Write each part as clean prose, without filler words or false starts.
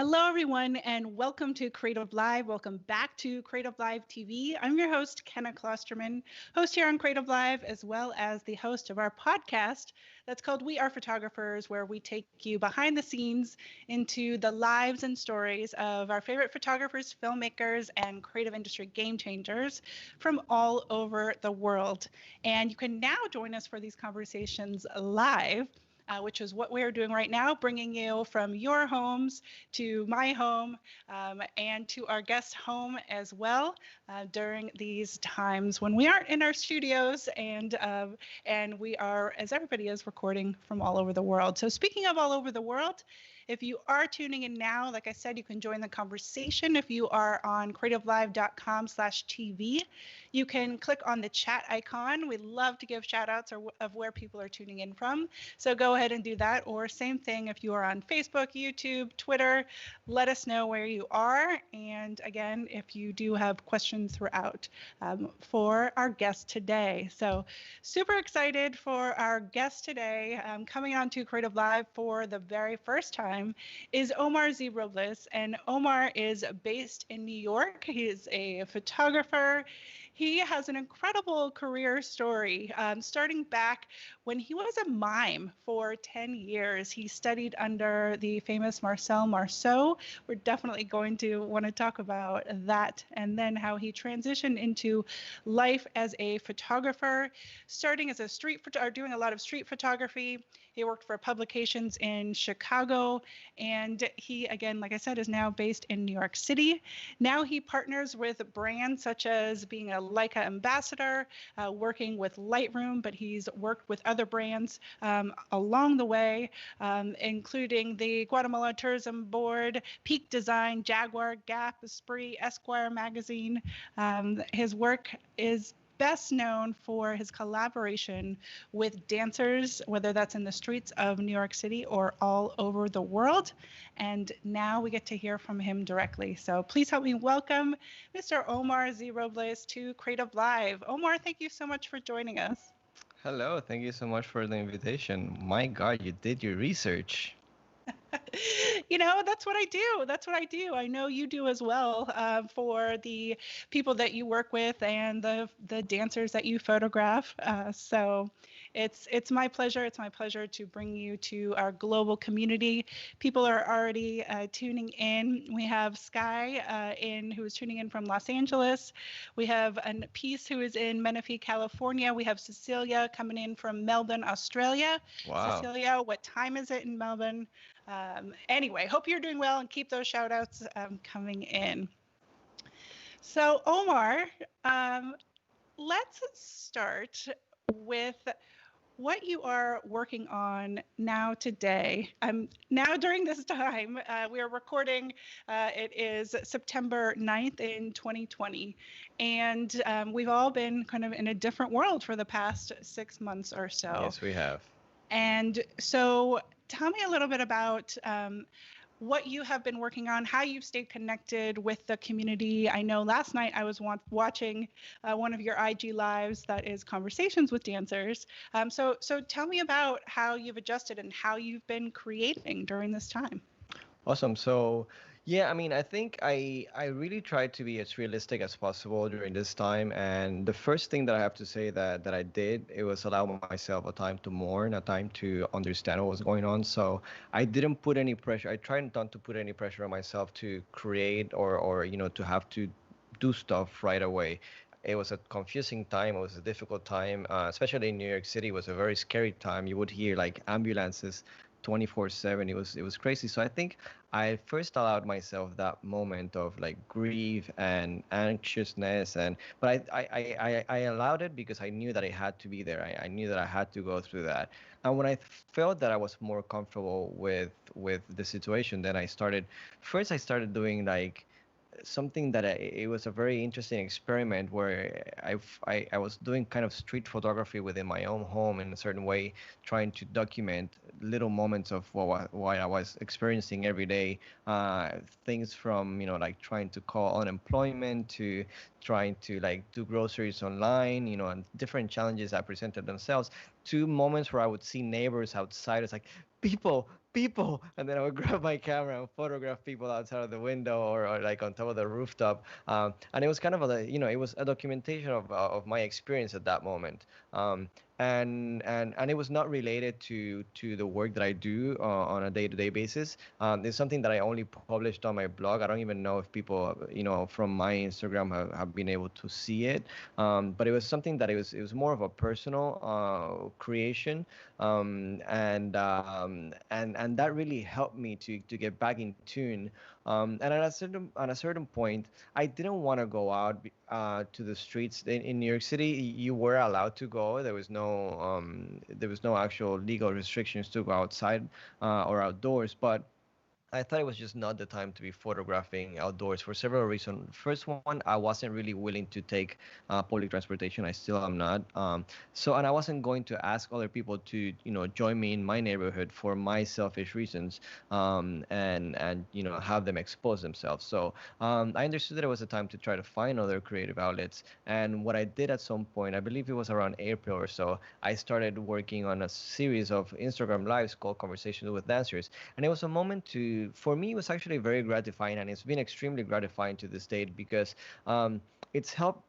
Hello, everyone, and welcome to Creative Live. Welcome back to Creative Live TV. I'm your host, Kenna Klosterman, host here on Creative Live, as well as the host of our podcast that's called We Are Photographers, where we take you behind the scenes into the lives and stories of our favorite photographers, filmmakers, and creative industry game changers from all over the world. And you can now join us for these conversations live. Which is what we're doing right now, bringing you from your homes to my home and to our guest home as well during these times when we aren't in our studios and we are, as everybody is, recording from all over the world. So speaking of all over the world, if you are tuning in now, like I said, you can join the conversation. If you are on creativelive.com/TV, you can click on the chat icon. We love to give shout outs of where people are tuning in from. So go ahead and do that. Or same thing if you are on Facebook, YouTube, Twitter, let us know where you are. And again, if you do have questions throughout for our guest today. So super excited for our guest today coming on to Creative Live for the very first time is Omar Z Robles. And Omar is based in New York. He is a photographer. He has an incredible career story, starting back when he was a mime for 10 years. He studied under the famous Marcel Marceau. We're definitely going to want to talk about that, and then how he transitioned into life as a photographer, starting as doing a lot of street photography. He worked for publications in Chicago, and he, again, like I said, is now based in New York City. Now he partners with brands such as being a Leica ambassador, working with Lightroom, but he's worked with other brands along the way, including the Guatemala Tourism Board, Peak Design, Jaguar, Gap, Esprit, Esquire magazine. His work is best known for his collaboration with dancers, whether that's in the streets of New York City or all over the world. And now we get to hear from him directly. So please help me welcome Mr. Omar Z Robles to Creative Live. Omar, thank you so much for joining us. Hello, thank you so much for the invitation. My God, you did your research. That's what I do. That's what I do. I know you do as well for the people that you work with and the dancers that you photograph. So it's my pleasure. It's my pleasure to bring you to our global community. People are already tuning in. We have Sky who is tuning in from Los Angeles. We have a piece who is in Menifee, California. We have Cecilia coming in from Melbourne, Australia. Wow. Cecilia, what time is it in Melbourne? Anyway, hope you're doing well and keep those shout outs coming in. So Omar, let's start with what you are working on now today. Now during this time, we are recording, it is September 9th in 2020. And we've all been kind of in a different world for the past 6 months or so. Yes, we have. And so tell me a little bit about what you have been working on, how you've stayed connected with the community. I know last night I was watching one of your IG lives that is conversations with dancers. So tell me about how you've adjusted and how you've been creating during this time. Awesome. So, yeah, I mean, I think I really tried to be as realistic as possible during this time. And the first thing that I have to say that I did, it was allow myself a time to mourn, a time to understand what was going on. So I didn't put any pressure. I tried not to put any pressure on myself to create or to have to do stuff right away. It was a confusing time. It was a difficult time, especially in New York City. It was a very scary time. You would hear like ambulances 24/7. It was crazy. So I think I first allowed myself that moment of like grief and anxiousness, but I allowed it because I knew that it had to be there. I knew that I had to go through that. And when I felt that I was more comfortable with the situation, then I started doing like something that it was a very interesting experiment where I was doing kind of street photography within my own home in a certain way, trying to document little moments of what I was experiencing every day. Things from like trying to call unemployment to trying to like do groceries online, and different challenges that presented themselves. To moments where I would see neighbors outside. It's like, people, people, and then I would grab my camera and photograph people outside of the window, or like on top of the rooftop. And it was kind of it was a documentation of my experience at that moment. um, and it was not related to the work that I do on a day-to-day basis. It's something that I only published on my blog. I don't even know if people, from my Instagram have been able to see it. But it was something that it was more of a personal creation. And that really helped me to get back in tune. And at a certain point, I didn't want to go out to the streets in New York City. You were allowed to go. There was no actual legal restrictions to go outside or outdoors, but I thought it was just not the time to be photographing outdoors for several reasons. First one, I wasn't really willing to take public transportation. I still am not. And I wasn't going to ask other people to, join me in my neighborhood for my selfish reasons, and have them expose themselves. So I understood that it was a time to try to find other creative outlets. And what I did at some point, I believe it was around April or so, I started working on a series of Instagram lives called Conversations with Dancers. And it was a moment for me, it was actually very gratifying, and it's been extremely gratifying to this date, because it's helped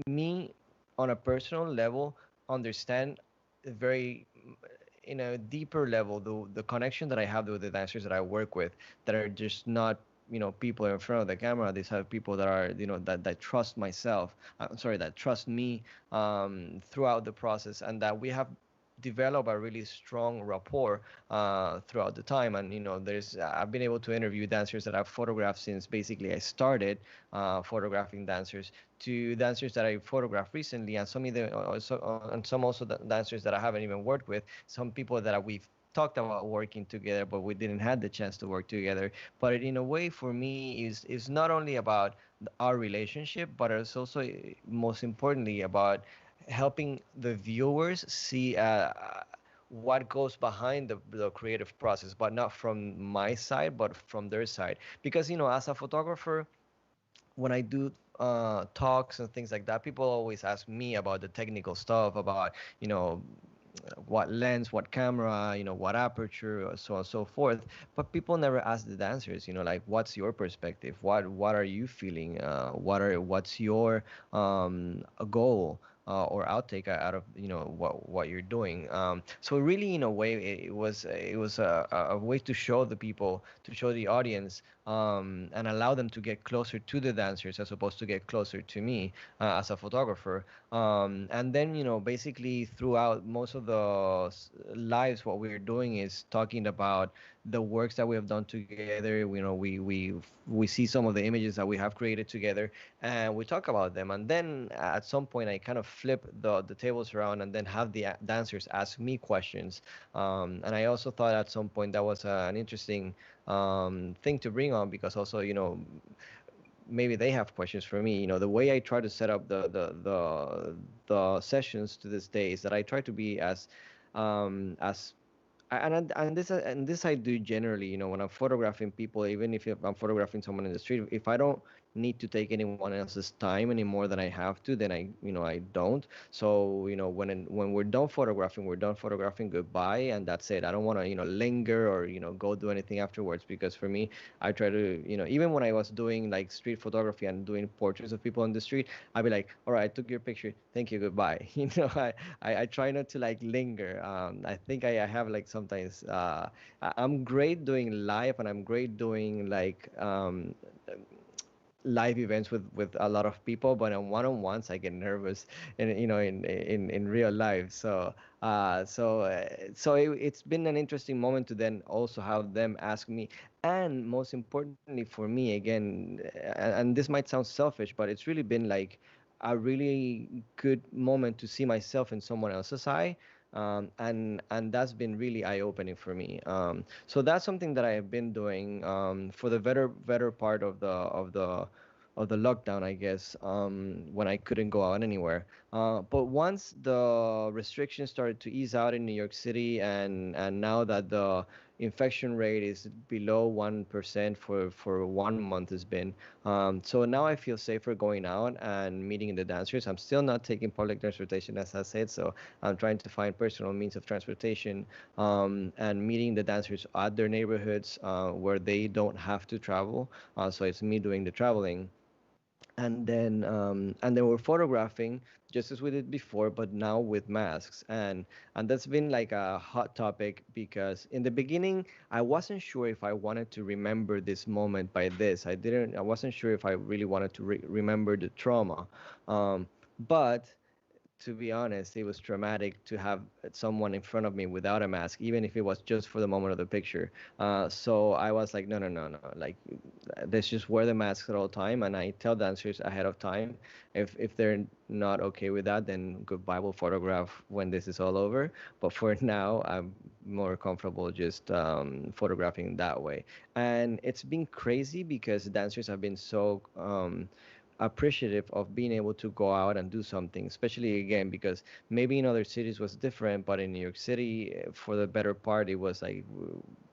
me on a personal level understand very in a deeper level the connection that I have with the dancers that I work with, that are just not people in front of the camera. These are people that are that trust myself. I'm sorry, that trust me throughout the process, and that we have develop a really strong rapport throughout the time. And there's I've been able to interview dancers that I've photographed since basically I started photographing dancers, to dancers that I photographed recently, and some also dancers that I haven't even worked with. Some people that we've talked about working together, but we didn't have the chance to work together. But in a way, for me, is not only about our relationship, but it's also most importantly about helping the viewers see what goes behind the creative process, but not from my side, but from their side. Because as a photographer, when I do talks and things like that, people always ask me about the technical stuff, about what lens, what camera, what aperture, so on and so forth. But people never ask the dancers, like, what's your perspective? What are you feeling? What's your goal? Or outtake out of what you're doing. So really, in a way, it was a way to show the people, to show the audience, and allow them to get closer to the dancers as opposed to get closer to me as a photographer. And then, basically throughout most of the lives, what we're doing is talking about the works that we have done together. We see some of the images that we have created together, and we talk about them. And then at some point, I kind of flip the tables around, and then have the dancers ask me questions. And I also thought at some point that was an interesting thing to bring on, because also, maybe they have questions for me. The way I try to set up the sessions to this day is that I try to be as and this I do generally. When I'm photographing people, even if I'm photographing someone in the street, if I don't need to take anyone else's time any more than I have to, then I don't. So when we're done photographing, we're done photographing. Goodbye, and that's it. I don't want to linger, or go do anything afterwards, because for me, I try to even when I was doing like street photography and doing portraits of people on the street, I'd be like, all right, I took your picture, thank you, goodbye. I try not to like linger. I think I have like sometimes I'm great doing live, and I'm great doing like live events with a lot of people, but on one-on-ones I get nervous in real life. So it's been an interesting moment to then also have them ask me. And most importantly for me, again, and this might sound selfish, but it's really been like a really good moment to see myself in someone else's eye. And that's been really eye-opening for me. So that's something that I have been doing for the better part of the lockdown, I guess, when I couldn't go out anywhere. But once the restrictions started to ease out in New York City, and now that the infection rate is below 1% for 1 month has been, so now I feel safer going out and meeting the dancers. I'm still not taking public transportation, as I said, so I'm trying to find personal means of transportation, and meeting the dancers at their neighborhoods where they don't have to travel. So it's me doing the traveling, and then we're photographing just as we did before, but now with masks. And that's been like a hot topic, because in the beginning I wasn't sure if I wanted to remember this moment by this. I wasn't sure if I really wanted to remember the trauma. But to be honest, it was traumatic to have someone in front of me without a mask, even if it was just for the moment of the picture. So I was like, no, no, no, no. Like, let's just wear the masks at all time. And I tell dancers ahead of time, if they're not okay with that, then goodbye. We'll photograph when this is all over. But for now, I'm more comfortable just photographing that way. And it's been crazy because dancers have been so appreciative of being able to go out and do something, especially again because maybe in other cities was different, but in New York City, for the better part, it was like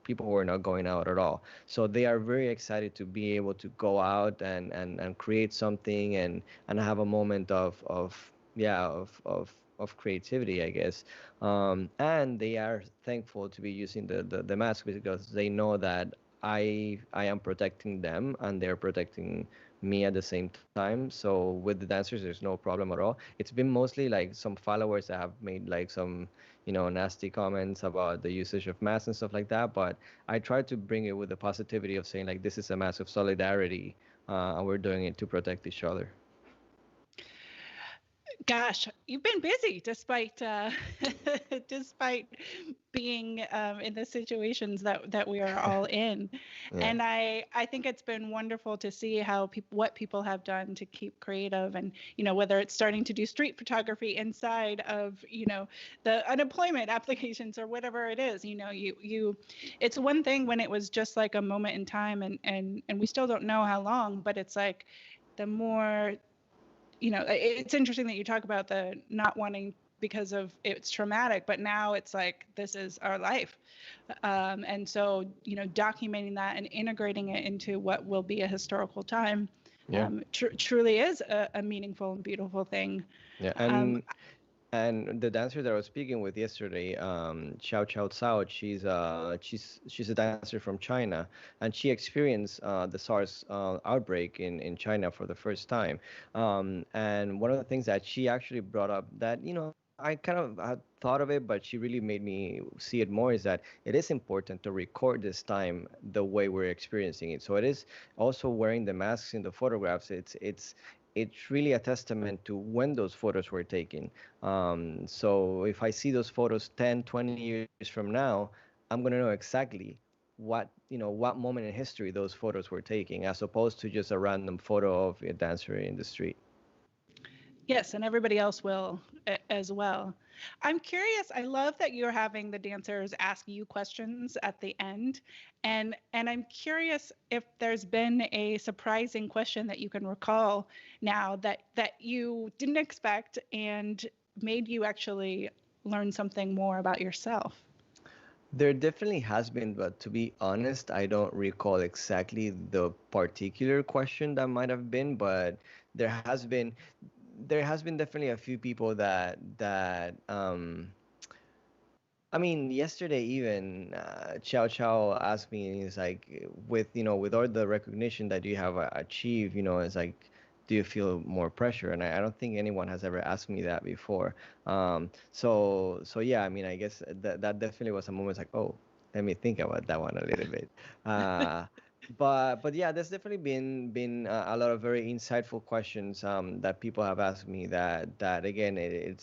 people were not going out at all. So they are very excited to be able to go out and create something and have a moment of yeah of creativity, I guess. And they are thankful to be using the mask because they know that I am protecting them and they're protecting me at the same time. So with the dancers, there's no problem at all. It's been mostly like some followers that have made like some, nasty comments about the usage of masks and stuff like that. But I try to bring it with the positivity of saying like this is a mass of solidarity, and we're doing it to protect each other. Gosh, you've been busy despite despite being in the situations that we are all in. Yeah. And I think it's been wonderful to see how what people have done to keep creative, and whether it's starting to do street photography inside of the unemployment applications or whatever it is. You it's one thing when it was just like a moment in time, and we still don't know how long, but it's like the more it's interesting that you talk about the not wanting because of it's traumatic, but now it's like this is our life. And so documenting that and integrating it into what will be a historical time Yeah. truly is a meaningful and beautiful thing. Yeah. um, And the dancer that I was speaking with yesterday, Xiao Xiao Cao, she's a dancer from China, and she experienced the SARS outbreak in China for the first time. And one of the things that she actually brought up that I kind of had thought of it, but she really made me see it more, is that it is important to record this time the way we're experiencing it. So it is also wearing the masks in the photographs. It's really a testament to when those photos were taken. So if I see those photos 10, 20 years from now, I'm gonna know exactly what moment in history those photos were taking, as opposed to just a random photo of a dancer in the street. Yes, and everybody else will as well. I'm curious. I love that you're having the dancers ask you questions at the end, and I'm curious if there's been a surprising question that you can recall now that you didn't expect and made you actually learn something more about yourself. There definitely has been, but to be honest, I don't recall exactly the particular question that might have been, but there has been there has been definitely a few people that I mean, yesterday even Chow Chow asked me, he's like, with all the recognition that you have achieved, it's like, do you feel more pressure? And I don't think anyone has ever asked me that before. So yeah, I mean, I guess that definitely was a moment like, oh, let me think about that one a little bit. Uh, but yeah, there's definitely been a lot of very insightful questions that people have asked me that again it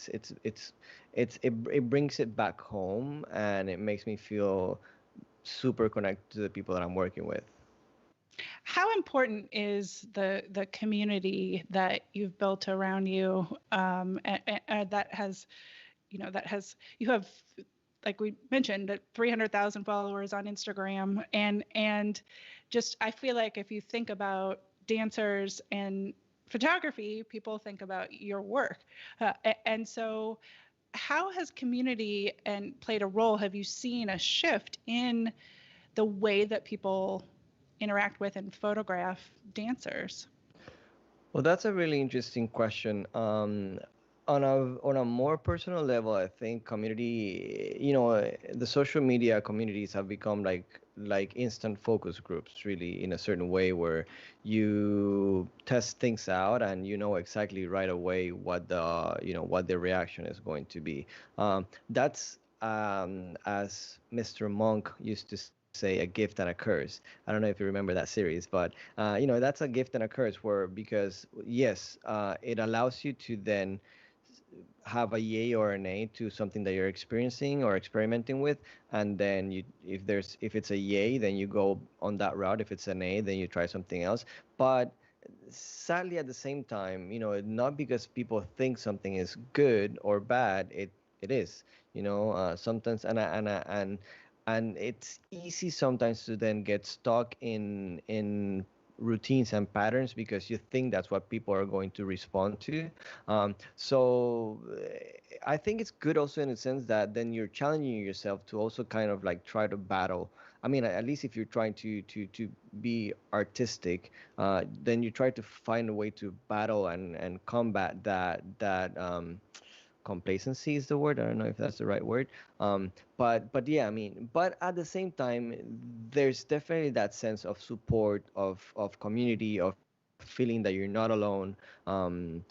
brings it back home, and it makes me feel super connected to the people that I'm working with. How important is the community that you've built around you, that has you have, like we mentioned, 300,000 followers on Instagram, and just I feel like if you think about dancers and photography, people think about your work. And so how has community and played a role? Have you seen a shift in the way that people interact with and photograph dancers? Well, that's a really interesting question. On a more personal level, I think community, the social media communities have become like instant focus groups, really, in a certain way, where you test things out and you know exactly right away what the reaction is going to be. That's as Mr. Monk used to say, a gift and a curse. I don't know if you remember that series, but that's a gift and a curse, where because yes, it allows you to then have a yay or a nay to something that you're experiencing or experimenting with, and then if it's a yay, then you go on that route. If it's a nay, then you try something else. But sadly, at the same time, not because people think something is good or bad, it is. Sometimes, and it's easy sometimes to then get stuck in routines and patterns because you think that's what people are going to respond to. So I think it's good also in a sense that then you're challenging yourself to also kind of like try to battle. I mean, at least if you're trying to be artistic, then you try to find a way to battle and combat that complacency is the word. I don't know if that's the right word. But yeah, I mean, but at the same time, there's definitely that sense of support, of community, of feeling that you're not alone. And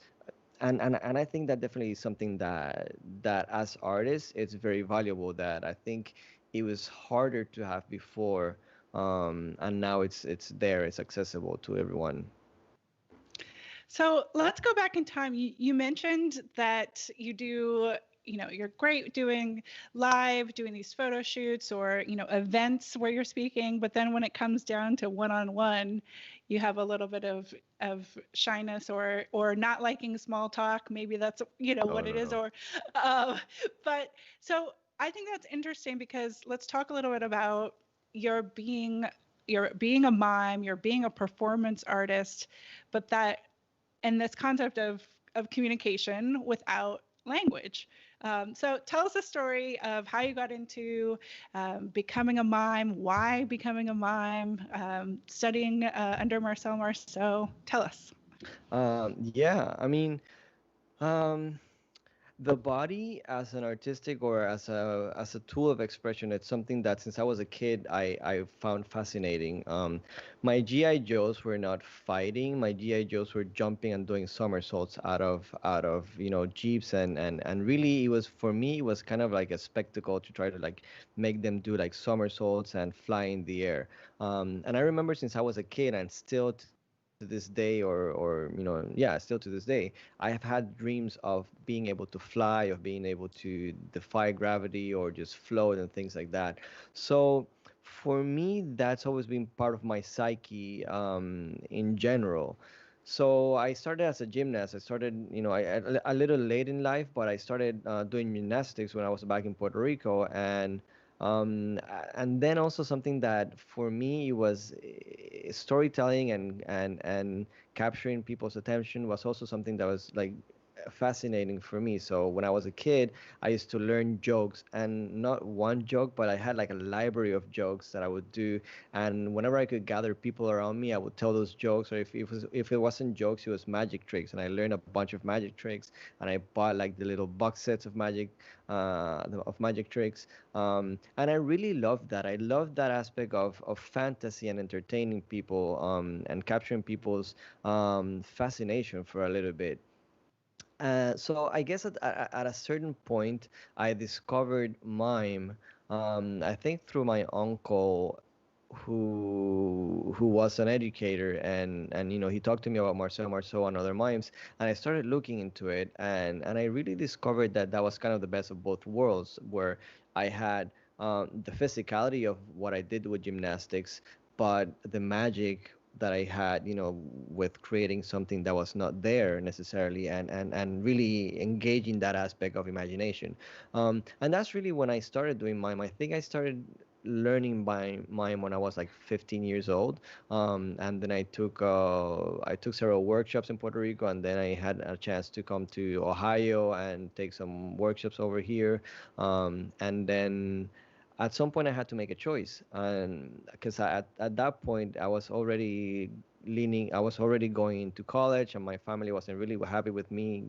I think that definitely is something that as artists it's very valuable, that I think it was harder to have before, and now it's there, it's accessible to everyone. So let's go back in time. You mentioned that you do, you're great doing live, doing these photo shoots or, events where you're speaking. But then when it comes down to one-on-one, you have a little bit of shyness or not liking small talk. Maybe that's, Oh, what it no, is. no. Uh, but so I think that's interesting because let's talk a little bit about your being you're being a mime, you're being a performance artist, but that and this concept of communication without language. So tell us a story of how you got into becoming a mime, why becoming a mime, studying under Marcel Marceau. Tell us. Yeah, I mean, um, the body as an artistic or as a tool of expression, it's something that since I was a kid I found fascinating. My GI Joes were not fighting. My GI Joes were jumping and doing somersaults out of jeeps, and really it was, for me, it was kind of like a spectacle to try to like make them do like somersaults and fly in the air. And I remember since I was a kid, and still to this day, or yeah, still to this day, I have had dreams of being able to fly, of being able to defy gravity or just float and things like that. So for me, that's always been part of my psyche, in general. So I started as a gymnast. I started, a little late in life, but I started doing gymnastics when I was back in Puerto Rico, and then also something that for me was storytelling and capturing people's attention was also something that was like fascinating for me. So when I was a kid, I used to learn jokes, and not one joke, but I had like a library of jokes that I would do. And whenever I could gather people around me, I would tell those jokes. Or if it wasn't jokes, it was magic tricks, and I learned a bunch of magic tricks. And I bought like the little box sets of magic tricks. And I really loved that. I loved that aspect of fantasy and entertaining people, and capturing people's fascination for a little bit. So I guess at a certain point, I discovered mime. I think through my uncle, who was an educator, and he talked to me about Marcel Marceau and other mimes, and I started looking into it, and I really discovered that that was kind of the best of both worlds, where I had the physicality of what I did with gymnastics, but the magic that I had, with creating something that was not there necessarily, and really engaging that aspect of imagination. And that's really when I started doing mime. I think I started. learning by mime when I was like 15 years old, and then I took several workshops in Puerto Rico, and then I had a chance to come to Ohio and take some workshops over here, and then at some point I had to make a choice, and because at that point I was already going into college, and my family wasn't really happy with me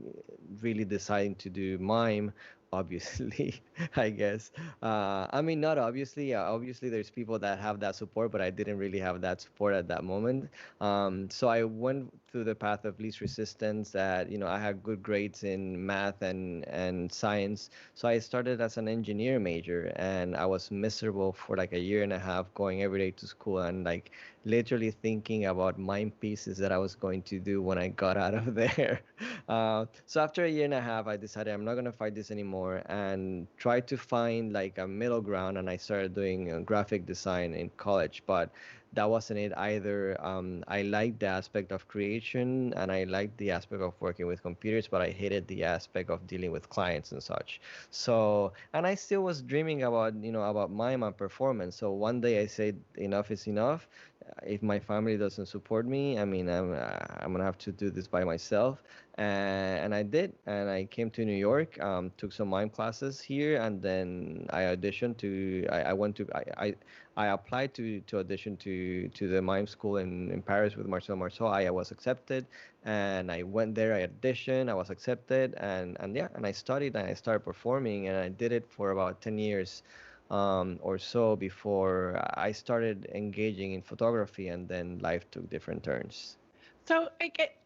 really deciding to do mime, obviously. I guess. I mean, not obviously. Obviously, there's people that have that support, but I didn't really have that support at that moment. So I went through the path of least resistance. That I had good grades in math and science. So I started as an engineer major, and I was miserable for like a year and a half, going every day to school and like literally thinking about mime pieces that I was going to do when I got out of there. So after a year and a half, I decided I'm not gonna fight this anymore and tried to find like a middle ground. And I started doing graphic design in college, but that wasn't it either. I liked the aspect of creation and I liked the aspect of working with computers, but I hated the aspect of dealing with clients and such. So, and I still was dreaming about, about mime and performance. So one day I said, enough is enough. If my family doesn't support me, I mean, I'm gonna have to do this by myself. And I did, and I came to New York, took some mime classes here, and then I auditioned to. I went to. I applied to audition to the mime school in Paris with Marcel Marceau. I was accepted, and I went there. I auditioned. I was accepted, and yeah, and I studied and I started performing, and I did it for about 10 years or so before I started engaging in photography, and then life took different turns. So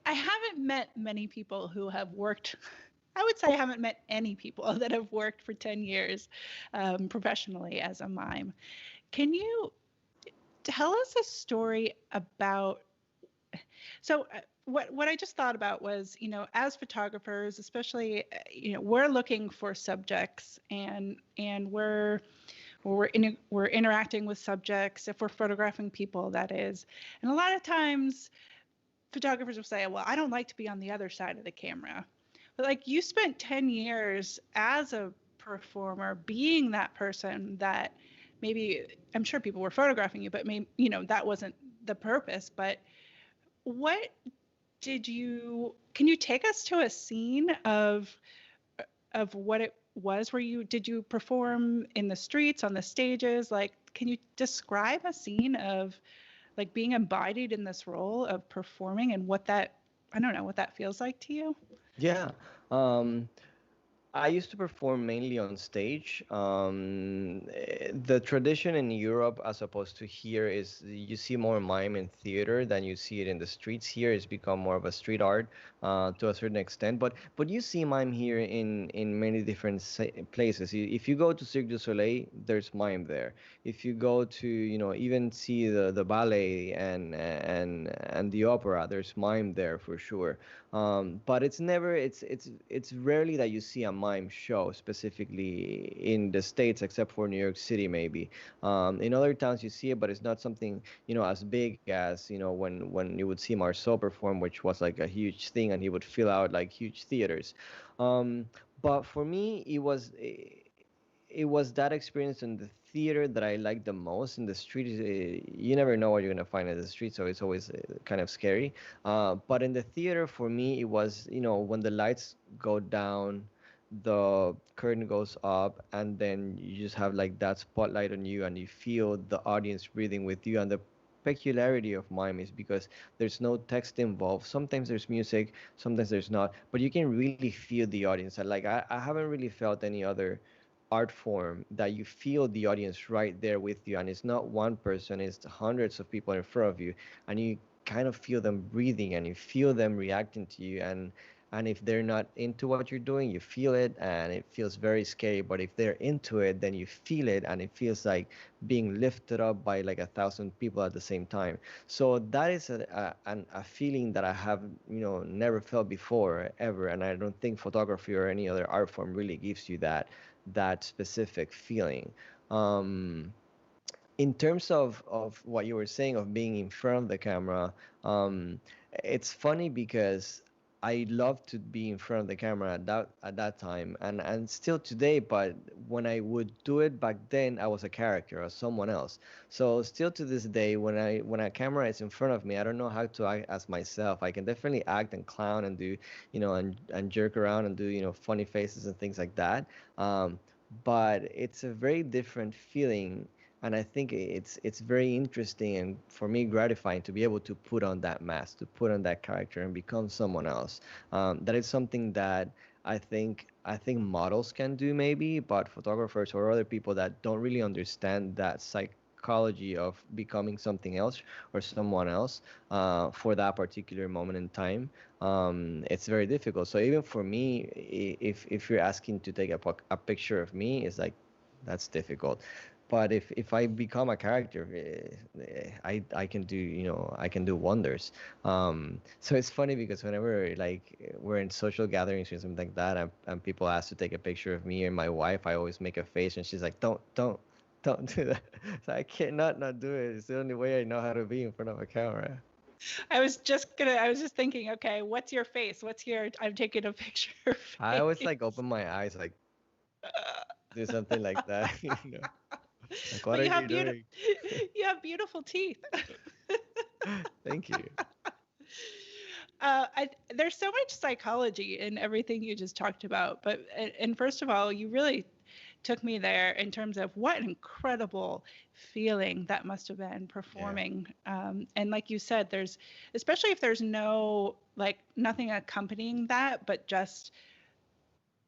I haven't met many people who have worked. I would say I haven't met any people that have worked for 10 years professionally as a mime. Can you tell us a story about? So what I just thought about was, as photographers, especially, we're looking for subjects, and we're interacting with subjects if we're photographing people, that is. And a lot of times photographers will say, well, I don't like to be on the other side of the camera. But like, you spent 10 years as a performer being that person that maybe, I'm sure people were photographing you, but maybe, that wasn't the purpose. But what can you take us to a scene of what it was? Did you perform in the streets, on the stages? Like, can you describe a scene of like being embodied in this role of performing, and I don't know, what that feels like to you? Yeah. Um, I used to perform mainly on stage. The tradition in Europe, as opposed to here, is you see more mime in theater than you see it in the streets. Here, it's become more of a street art to a certain extent. But you see mime here in many different places. If you go to Cirque du Soleil, there's mime there. If you go to even see the ballet and the opera, there's mime there for sure. But it's rarely that you see a mime show specifically in the States, except for New York City maybe. In other towns you see it, but it's not something as big as when you would see Marceau perform, which was like a huge thing, and he would fill out like huge theaters. Um, but for me, it was that experience in the theater that I liked the most. In the street, you never know what you're gonna find in the street, so it's always kind of scary. But in the theater, for me, it was when the lights go down, the curtain goes up, and then you just have like that spotlight on you, and you feel the audience breathing with you. And the peculiarity of mime is because there's no text involved. Sometimes there's music, sometimes there's not, but you can really feel the audience. And like I haven't really felt any other art form that you feel the audience right there with you, and it's not one person, it's hundreds of people in front of you, and you kind of feel them breathing and you feel them reacting to you. And if they're not into what you're doing, you feel it, and it feels very scary. But if they're into it, then you feel it, and it feels like being lifted up by like 1,000 people at the same time. So that is a feeling that I have never felt before ever. And I don't think photography or any other art form really gives you that specific feeling. Um, in terms of what you were saying of being in front of the camera, it's funny because I love to be in front of the camera at that time, and still today. But when I would do it back then, I was a character or someone else. So still to this day, when a camera is in front of me, I don't know how to act as myself. I can definitely act and clown and do, and jerk around and do, funny faces and things like that. Um, but it's a very different feeling, and I think it's very interesting and for me gratifying to be able to put on that mask, to put on that character and become someone else. That is something that I think models can do maybe, but photographers or other people that don't really understand that psychology of becoming something else or someone else for that particular moment in time, it's very difficult. So even for me, if you're asking to take a picture of me, it's like that's difficult. But if I become a character, I can do I can do wonders. So it's funny because whenever like we're in social gatherings or something like that, and people ask to take a picture of me and my wife, I always make a face, and she's like, don't do that. So I cannot not do it. It's the only way I know how to be in front of a camera. I was just thinking, okay, what's your face? What's your I'm taking a picture I always face? like open my eyes, like do something like that. Like what But are you have you doing? you have beautiful teeth. Thank you. There's so much psychology in everything you just talked about, but and first of all, you really took me there in terms of what an incredible feeling that must have been Yeah. performing. And like you said, there's especially if there's no like nothing accompanying that, but just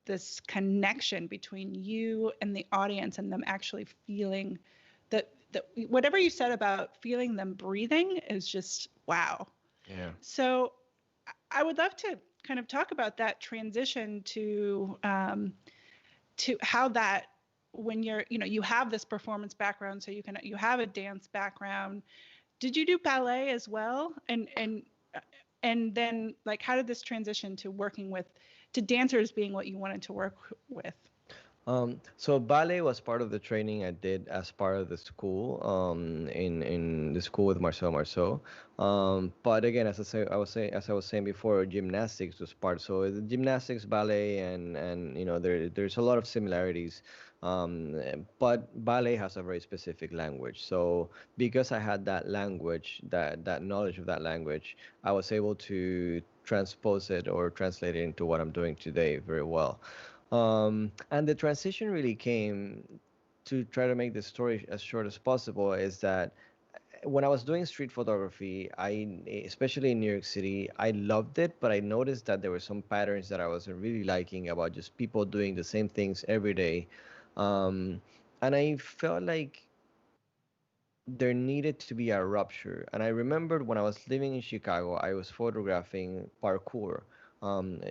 this connection between you and the audience and them actually feeling that whatever you said about feeling them breathing is just wow. Yeah. So I would love to kind of talk about that transition to how that when you're you have this performance background, so you have a dance background. Did you do ballet as well? And then like how did this transition to working with to dancers being what you wanted to work with? So ballet was part of the training I did as part of the school, in the school with Marcel Marceau. But again, as I was saying before, gymnastics was part. So the gymnastics, ballet, and there's a lot of similarities. But ballet has a very specific language. So because I had that language, that knowledge of that language, I was able to transpose it or translate it into what I'm doing today very well. And the transition really came to try to make the story as short as possible. Is that when I was doing street photography, especially in New York City, I loved it, but I noticed that there were some patterns that I wasn't really liking about just people doing the same things every day. Um, and I felt like there needed to be a rupture. And I remembered when I was living in Chicago, I was photographing parkour. And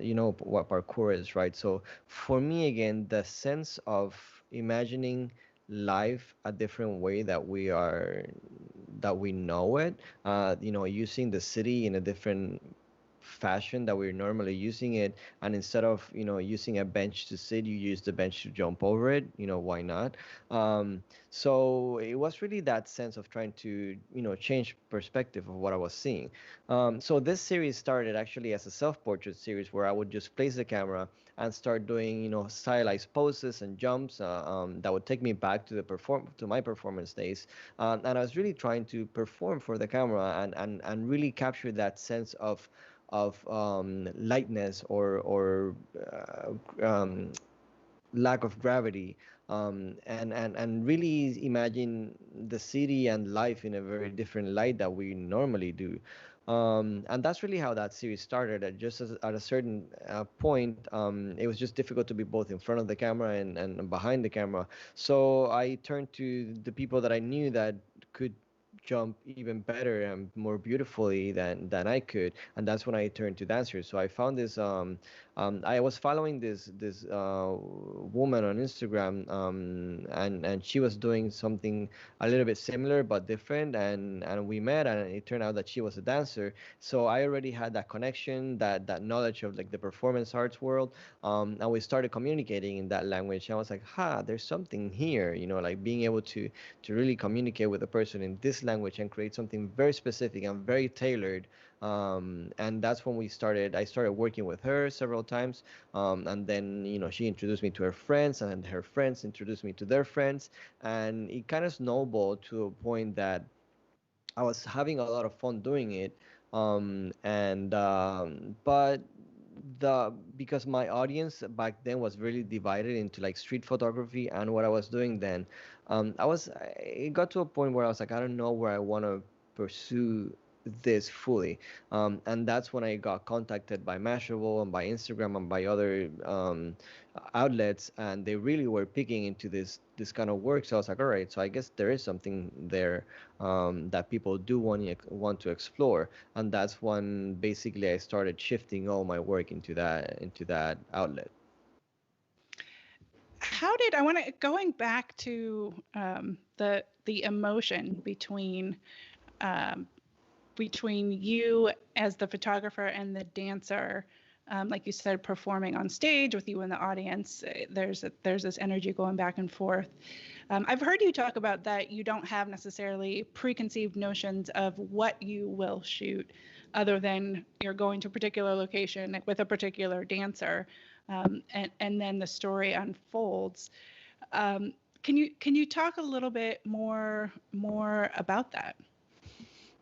you know what parkour is, right? So for me, again, the sense of imagining life a different way that we know it, using the city in a different fashion that we're normally using it, and instead of using a bench to sit, you use the bench to jump over it. Why not? So it was really that sense of trying to change perspective of what I was seeing. So this series started actually as a self-portrait series where I would just place the camera and start doing stylized poses and jumps that would take me back to my performance days. And I was really trying to perform for the camera and really capture that sense of lightness or lack of gravity, and really imagine the city and life in a very different light that we normally do. And that's really how that series started. At a certain point, it was just difficult to be both in front of the camera and behind the camera. So I turned to the people that I knew that could jump even better and more beautifully than I could, and that's when I turned to dancers. So I found this. I was following this woman on Instagram, and she was doing something a little bit similar but different, and we met, and it turned out that she was a dancer. So I already had that connection, that knowledge of like the performance arts world, and we started communicating in that language. I was like, ha, there's something here, like being able to really communicate with a person in this language language and create something very specific and very tailored. And that's when I started working with her several times. And then, she introduced me to her friends, and her friends introduced me to their friends. And it kind of snowballed to a point that I was having a lot of fun doing it. But because my audience back then was really divided into like street photography and what I was doing then, it got to a point where I was like, I don't know where I want to pursue this fully. And that's when I got contacted by Mashable and by Instagram and by other outlets, and they really were picking into this kind of work. So I was like, all right, so I guess there is something there that people do want to explore, and that's when basically I started shifting all my work into that outlet. How did I want to going back to the emotion um, between you as the photographer and the dancer, like you said, performing on stage with you in the audience. There's this energy going back and forth. I've heard you talk about that you don't have necessarily preconceived notions of what you will shoot, other than you're going to a particular location with a particular dancer, and then the story unfolds. Can you talk a little bit more about that?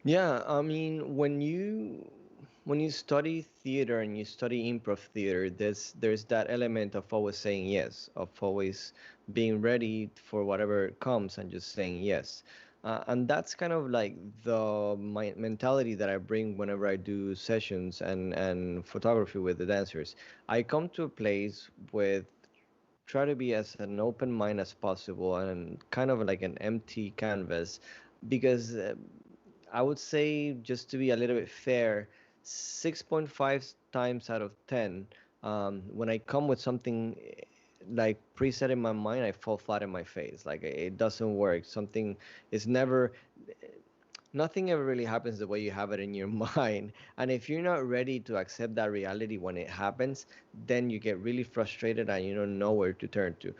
Yeah, I mean, when you study theater and you study improv theater, there's that element of always saying yes, of always being ready for whatever comes and just saying yes. And that's kind of like my mentality that I bring whenever I do sessions and photography with the dancers. I come to a place with try to be as an open mind as possible and kind of like an empty canvas, because I would say, just to be a little bit fair, 6.5 times out of 10, when I come with something like preset in my mind, I fall flat in my face. Like it doesn't work. Something is never, nothing ever really happens the way you have it in your mind. And if you're not ready to accept that reality when it happens, then you get really frustrated and you don't know where to turn to.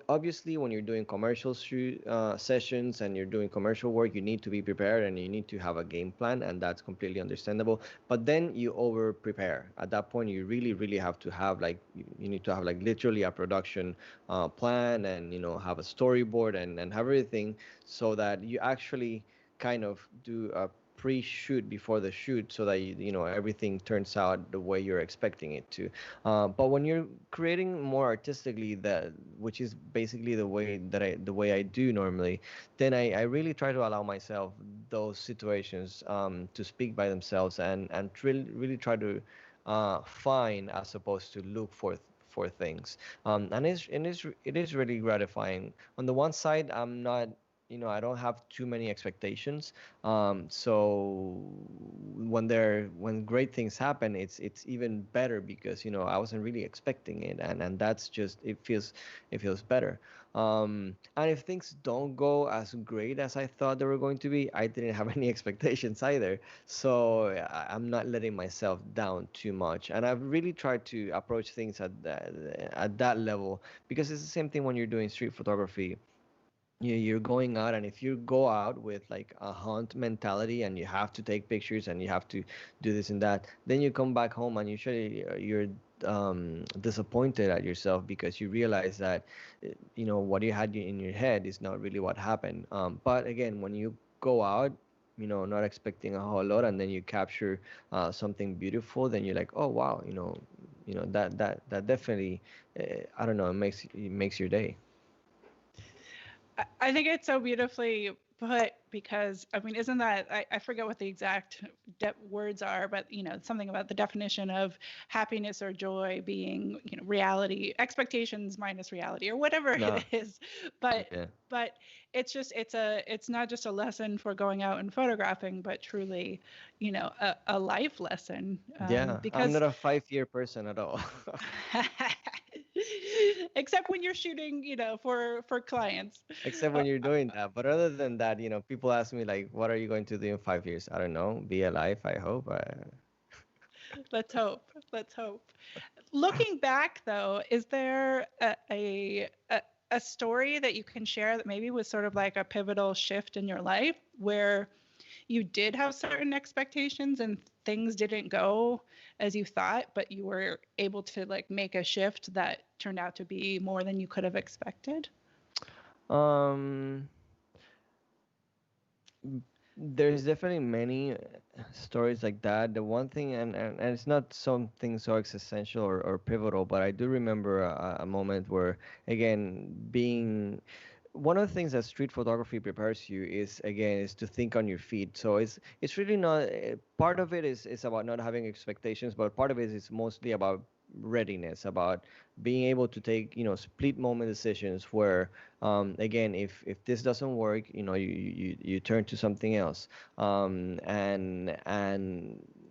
Obviously, when you're doing commercial sessions and you're doing commercial work, you need to be prepared and you need to have a game plan, and that's completely understandable. But then you over prepare. At that point, you really, really have to have like, you need to have like literally a production plan, and have a storyboard and have everything, so that you actually kind of do a pre-shoot before the shoot, so that everything turns out the way you're expecting it to. But when you're creating more artistically, that which is basically the way I do normally, then I really try to allow myself those situations to speak by themselves, and really try to find as opposed to look for things. And it is really gratifying. On the one side, I don't have too many expectations. So when great things happen, it's even better, because I wasn't really expecting it, and that's just, it feels better. And if things don't go as great as I thought they were going to be, I didn't have any expectations either. So I'm not letting myself down too much, and I've really tried to approach things at that level, because it's the same thing when you're doing street photography. You're going out, and if you go out with like a hunt mentality and you have to take pictures and you have to do this and that, then you come back home and usually you're disappointed at yourself, because you realize that what you had in your head is not really what happened. But again, when you go out, not expecting a whole lot, and then you capture something beautiful, then you're like, oh wow, that definitely, I don't know, it makes your day. I think it's so beautifully put, because I mean, isn't that, I forget what the exact words are, but something about the definition of happiness or joy being reality, expectations minus reality, or whatever No. it is. But Yeah. but it's not just a lesson for going out and photographing, but truly a life lesson, Yeah, I'm because not a 5-year person at all. except when you're shooting for clients. Except Uh, when you're doing that. But other than that, people ask me like, what are you going to do in 5 years? I don't know. Be alive, I hope. let's hope. Let's hope. Looking back, though, is there a story that you can share that maybe was sort of like a pivotal shift in your life, where you did have certain expectations and things didn't go as you thought, but you were able to like make a shift that turned out to be more than you could have expected? Um, there's definitely many stories like that. The one thing, and it's not something so existential or pivotal, but I do remember a moment where, again, being one of the things that street photography prepares you is, again, is to think on your feet. So it's really not part of it is about not having expectations, but part of it is mostly about readiness, about being able to take, split moment decisions where, again, if this doesn't work, you turn to something else. And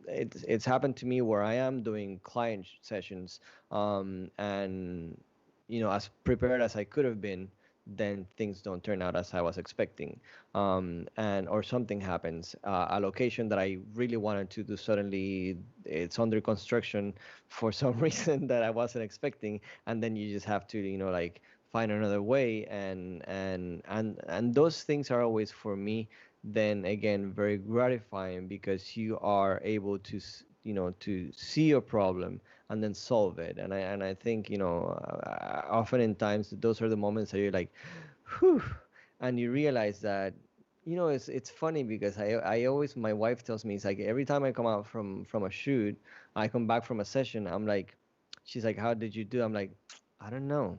it's happened to me where I am doing client sessions, and as prepared as I could have been, then things don't turn out as I was expecting, and or something happens. A location that I really wanted to do, suddenly it's under construction for some reason that I wasn't expecting, and then you just have to, like, find another way, and those things are always, for me, then again, very gratifying, because you are able to to see a problem and then solve it. And I think, often in times those are the moments that you're like, whew, and you realize that, it's funny, because I always, my wife tells me, it's like every time I come out from a shoot, I come back from a session, I'm like, she's like, how did you do? I'm like, I don't know.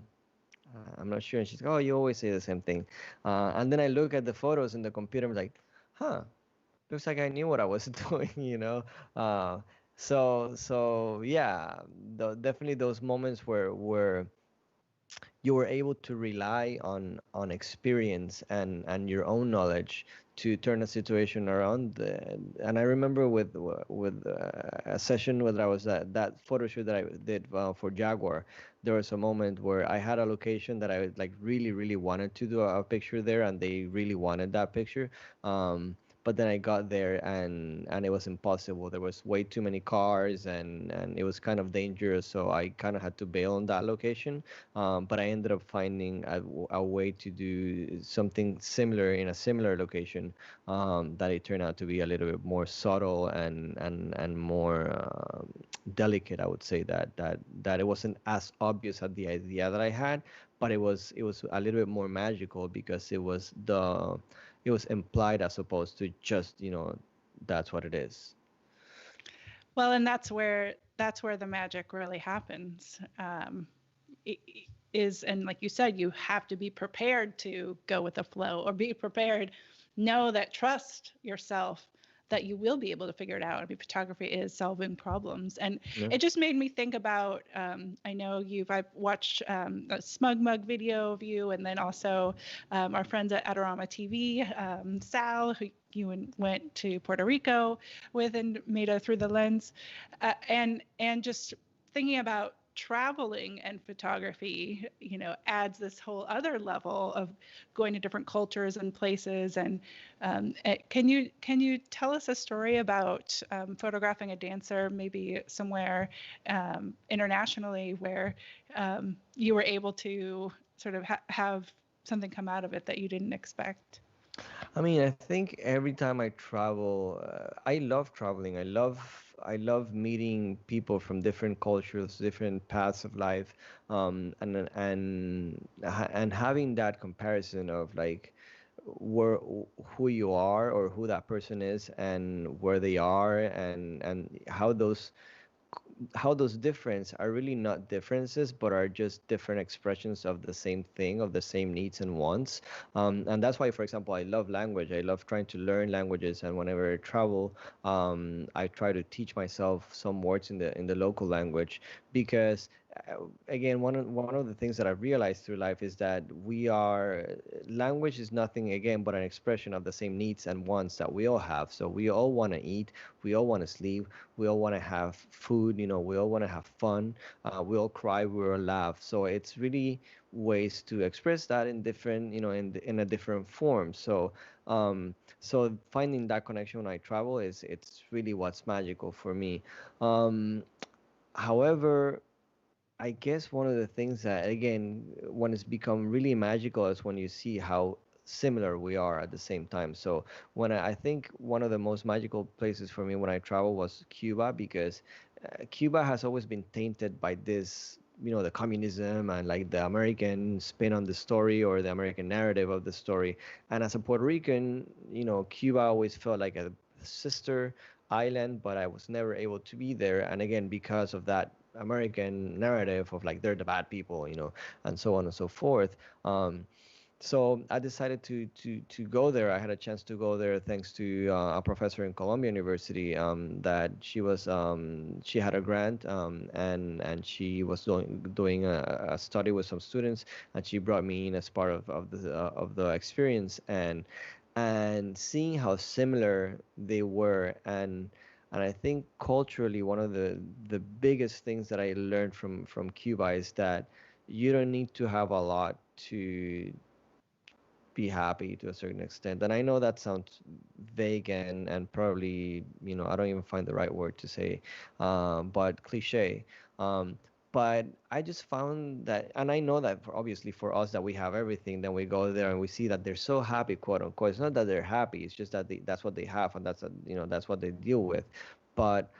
I'm not sure. And she's like, oh, you always say the same thing. And then I look at the photos in the computer, I'm like, huh, looks like I knew what I was doing. Uh, so yeah, definitely those moments where you were able to rely on experience and your own knowledge to turn a situation around. And I remember with a session where I was at that photo shoot that I did for Jaguar. There was a moment where I had a location that I like really wanted to do a picture there, and they really wanted that picture. But then I got there, and it was impossible. There was way too many cars, and it was kind of dangerous, so I kind of had to bail on that location. But I ended up finding a way to do something similar in a similar location, that it turned out to be a little bit more subtle and more delicate. I would say that it wasn't as obvious as the idea that I had, but it was a little bit more magical, because it was implied, as opposed to just, that's what it is. Well, and that's where the magic really happens. Is, and like you said, you have to be prepared to go with the flow, or be prepared, know that, trust yourself that you will be able to figure it out. I mean, photography is solving problems, and Yeah. it just made me think about. I know I've watched a Smug Mug video of you, and then also our friends at Adorama TV, Sal, who you went to Puerto Rico with and made a Through the Lens, and just thinking about traveling and photography, adds this whole other level of going to different cultures and places. And can you tell us a story about photographing a dancer, maybe somewhere internationally, where you were able to sort of have something come out of it that you didn't expect? I mean, I think every time I travel, I love traveling. I love meeting people from different cultures, different paths of life, and having that comparison of, like, where who you are, or who that person is, and where they are, and how those difference are really not differences, but are just different expressions of the same thing, of the same needs and wants. And that's why, for example, I love language. I love trying to learn languages, and whenever I travel, I try to teach myself some words in the local language, because again, one of the things that I've realized through life is that language is nothing, again, but an expression of the same needs and wants that we all have. So we all want to eat, we all want to sleep, we all want to have food, we all want to have fun, we all cry, we all laugh. So it's really ways to express that in different, in a different form. So finding that connection when I travel, it's really what's magical for me. um However, I guess one of the things that, again, when it's become really magical, is when you see how similar we are at the same time. So I think one of the most magical places for me when I travel was Cuba, because Cuba has always been tainted by this, the communism and like the American spin on the story, or the American narrative of the story. And as a Puerto Rican, Cuba always felt like a sister island, but I was never able to be there. And again, because of that American narrative of like they're the bad people, and so on and so forth. So I decided to go there. I had a chance to go there thanks to a professor in Columbia University, that she had a grant, and she was doing a study with some students, and she brought me in as part of the experience, and seeing how similar they were. And I think culturally, one of the biggest things that I learned from Cuba is that you don't need to have a lot to be happy to a certain extent. And I know that sounds vague, and probably, I don't even find the right word to say, but cliche. Um, but I just found that, and I know that obviously for us that we have everything, then we go there and we see that they're so happy, quote unquote. It's not that they're happy; it's just that that's what they have, and that's what they deal with. But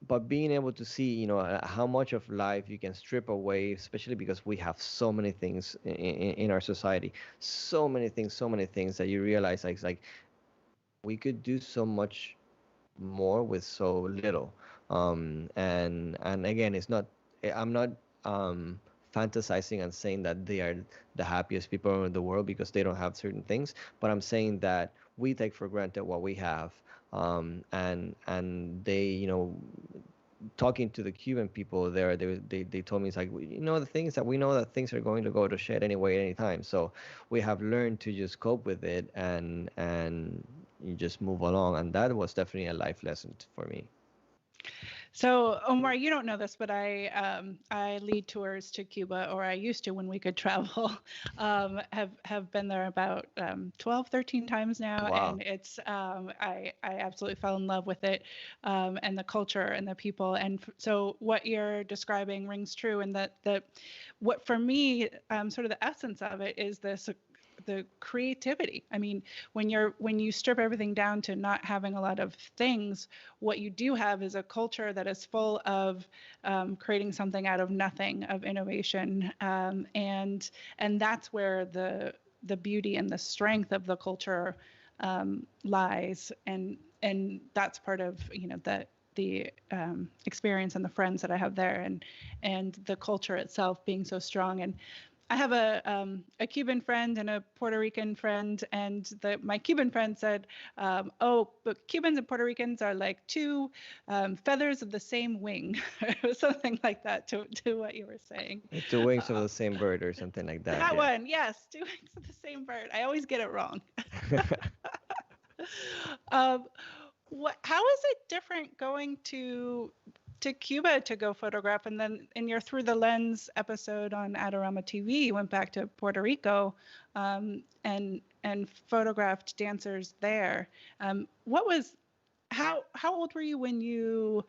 but being able to see, how much of life you can strip away, especially because we have so many things in our society, so many things that you realize, like, we could do so much more with so little. And again, it's not, I'm not fantasizing and saying that they are the happiest people in the world because they don't have certain things, but I'm saying that we take for granted what we have. And they, talking to the Cuban people there, they told me, it's like, the thing is that we know that things are going to go to shit anyway, anytime. So we have learned to just cope with it, and you just move along. And that was definitely a life lesson for me. So, Omar, you don't know this, but I lead tours to Cuba, or I used to when we could travel. Have been there about 12, 13 times now, Wow. and it's I absolutely fell in love with it, and the culture and the people. And so, what you're describing rings true, and that what for me, sort of the essence of it is this the creativity. I mean, when you strip everything down to not having a lot of things, what you do have is a culture that is full of creating something out of nothing, of innovation, and that's where the beauty and the strength of the culture lies, and that's part of the experience and the friends that I have there, and the culture itself being so strong. And I have a Cuban friend and a Puerto Rican friend, and my Cuban friend said, "Oh, but Cubans and Puerto Ricans are like two feathers of the same wing," or something like that to what you were saying. Two wings of the same bird, or something like that. That Yeah. one, yes, two wings of the same bird. I always get it wrong. um, how is it different going to Cuba to go photograph, and then in your Through the Lens episode on Adorama TV, you went back to Puerto Rico, and photographed dancers there. What was how old were you when you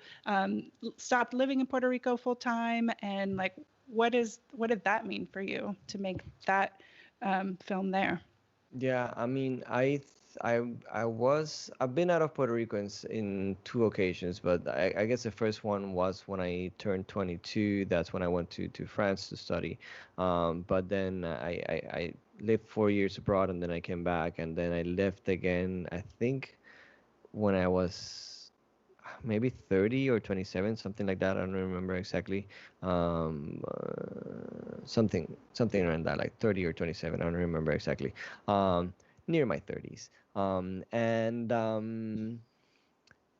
stopped living in Puerto Rico full time, and like what did that mean for you to make that film there? Yeah, I mean, I've been out of Puerto Rico in two occasions, but I guess the first one was when I turned 22. That's when I went to France to study. But then I lived 4 years abroad, and then I came back, and then I left again, I think, when I was maybe 30 or 27, something like that. I don't remember exactly. Something around that, like 30 or 27. I don't remember exactly. Near my 30s. And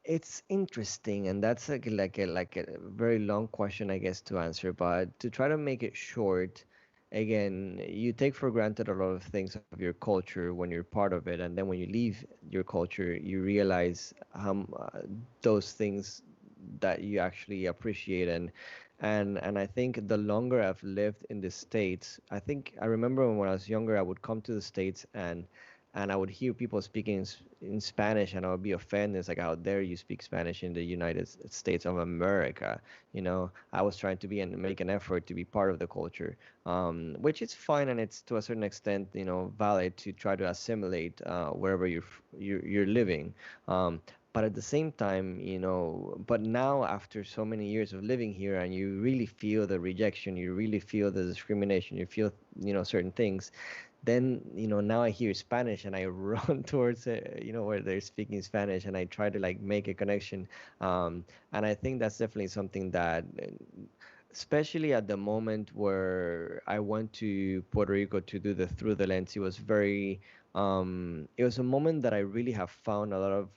It's interesting, and that's like a very long question, I guess, to answer. But to try to make it short, again, you take for granted a lot of things of your culture when you're part of it, and then when you leave your culture, you realize those things that you actually appreciate. And I think the longer I've lived in the States, I think I remember when I was younger, I would come to the States, and I would hear people speaking in Spanish, and I would be offended. It's like, how dare you speak Spanish in the United States of America? I was trying to be and make an effort to be part of the culture, which is fine, and it's to a certain extent, valid to try to assimilate wherever you're living. But at the same time, but now after so many years of living here, and you really feel the rejection, you really feel the discrimination, you feel, certain things, then now I hear Spanish and I run towards it, where they're speaking Spanish, and I try to like make a connection. And I think that's definitely something that, especially at the moment where I went to Puerto Rico to do the Through the Lens, it was a moment that I really have found a lot of